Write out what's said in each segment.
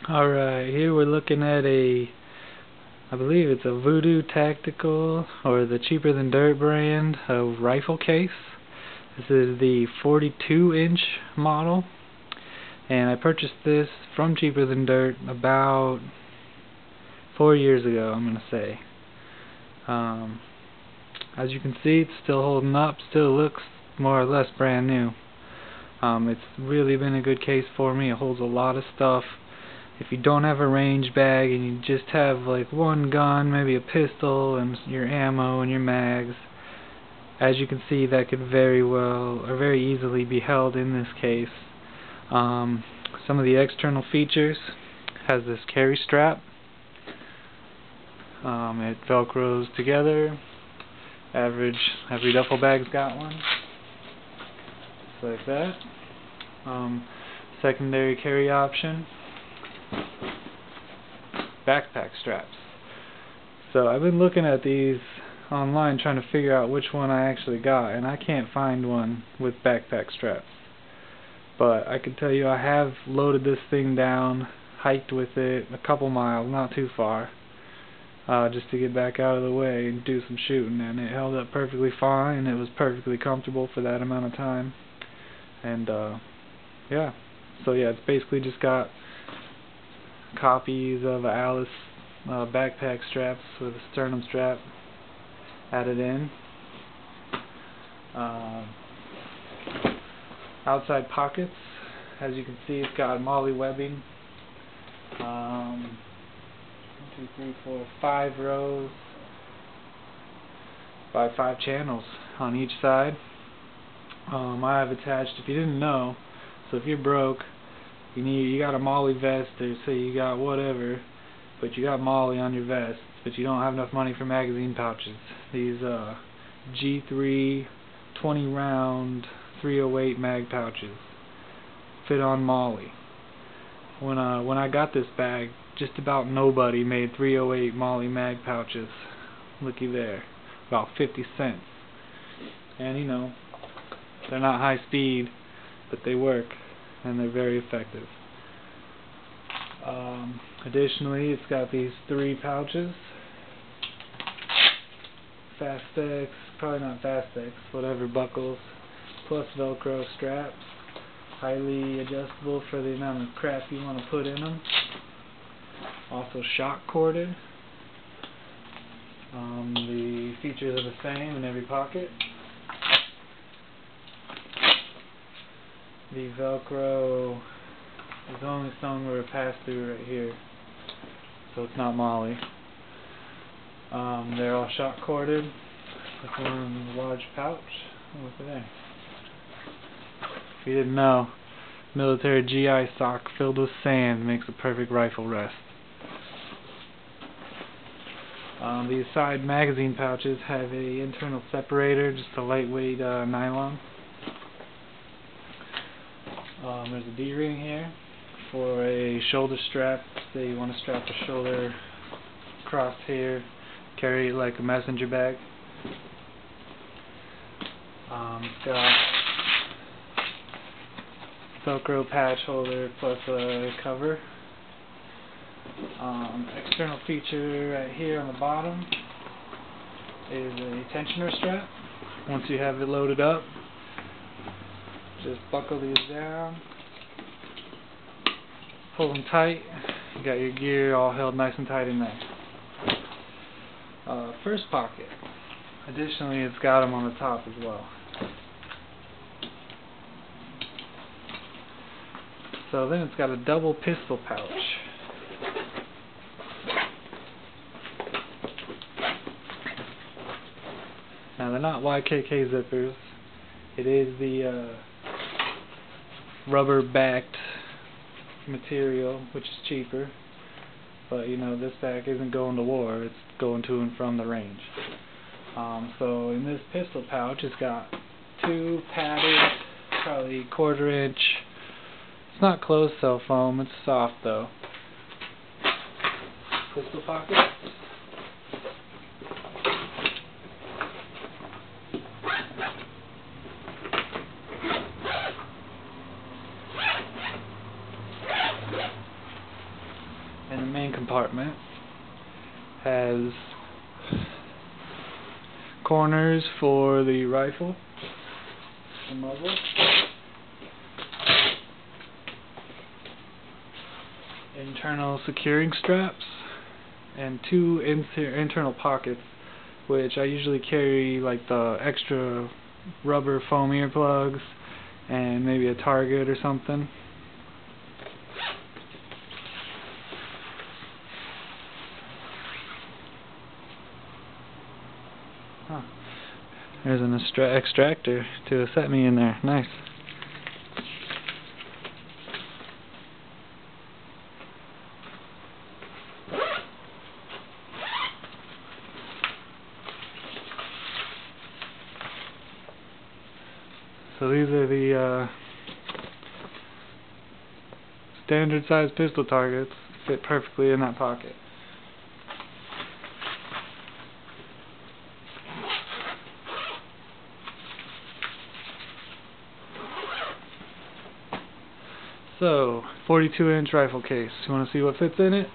Alright, here we're looking at I believe it's a Voodoo Tactical, or the Cheaper Than Dirt brand of rifle case. This is the 42-inch model, and I purchased this from Cheaper Than Dirt about 4 years ago, I'm going to say. As you can see, it's still holding up, still looks more or less brand new. It's really been a good case for me. It holds a lot of stuff. If you don't have a range bag and you just have like one gun, maybe a pistol and your ammo and your mags, as you can see, that could very well or very easily be held in this case. Some of the external features has this carry strap. It velcros together. Every duffel bag's got one. Just like that. Secondary carry option. Backpack straps. So I've been looking at these online trying to figure out which one I actually got, and I can't find one with backpack straps. But I can tell you I have loaded this thing down, hiked with it a couple miles, not too far, just to get back out of the way and do some shooting, and it held up perfectly fine. It was perfectly comfortable for that amount of time. And yeah, so yeah, it's basically just got copies of Alice backpack straps with a sternum strap added in. Outside pockets, as you can see, it's got MOLLE webbing. 1, 2, 3, 4, 5 rows by 5 channels on each side. I have attached, if you didn't know, so if you're broke, you got a MOLLE vest, or say you got whatever, but you got MOLLE on your vest, but you don't have enough money for magazine pouches. These G3 20 round 308 mag pouches fit on MOLLE. When I got this bag, just about nobody made 308 MOLLE mag pouches. Looky there, about 50 cents. And you know, they're not high speed, but they work, and they're very effective. Additionally, it's got these 3 pouches. Fastex, probably not Fastex, whatever, buckles, plus Velcro straps. Highly adjustable for the amount of crap you want to put in them. Also shock corded. The features are the same in every pocket. The Velcro is only somewhere pass through right here, so it's not MOLLE. They're all shock corded with one large pouch. Look at there. If you didn't know, military GI sock filled with sand makes a perfect rifle rest. These side magazine pouches have a internal separator, just a lightweight nylon. There's a D-ring here for a shoulder strap. Say you want to strap the shoulder across here, carry it like a messenger bag. It's got Velcro patch holder plus a cover. External feature right here on the bottom is a tensioner strap. Once you have it loaded up, just buckle these down, pull them tight. You got your gear all held nice and tight in there. First pocket. Additionally, it's got them on the top as well. So then it's got a double pistol pouch. Now they're not YKK zippers. It is the rubber backed material, which is cheaper. But you know, this bag isn't going to war, it's going to and from the range. So in this pistol pouch, it's got 2 padded, probably 1/4 inch. It's not closed cell foam, it's soft though. Pistol pockets. the main compartment has corners for the rifle, the muzzle, internal securing straps, and two internal pockets, which I usually carry like the extra rubber foam earplugs and maybe a target or something. Huh. There's an extractor to set me in there. Nice. So these are the standard size pistol targets, fit perfectly in that pocket. So, 42-inch rifle case. You want to see what fits in it?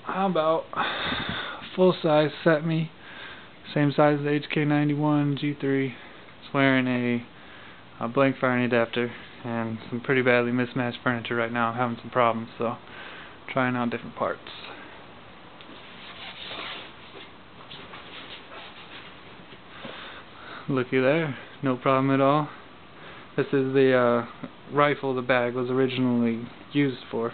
How about full-size set me, same size as the HK91 G3. It's wearing a blank firing adapter and some pretty badly mismatched furniture right now. I'm having some problems, so trying out different parts. Looky there, no problem at all. This is the rifle the bag was originally used for.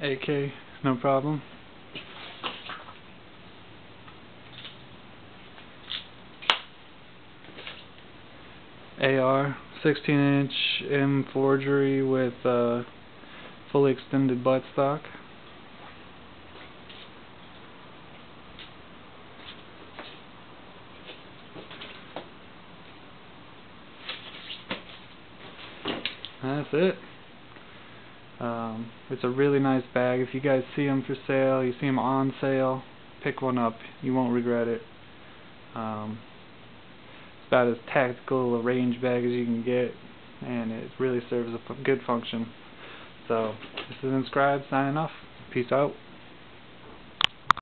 AK, no problem. AR, 16-inch M forgery with fully extended buttstock. That's it. It's a really nice bag. If you guys see them for sale, you see them on sale, pick one up. You won't regret it. It's about as tactical a range bag as you can get, and it really serves a good function. So, this is Inscribed signing off. Peace out.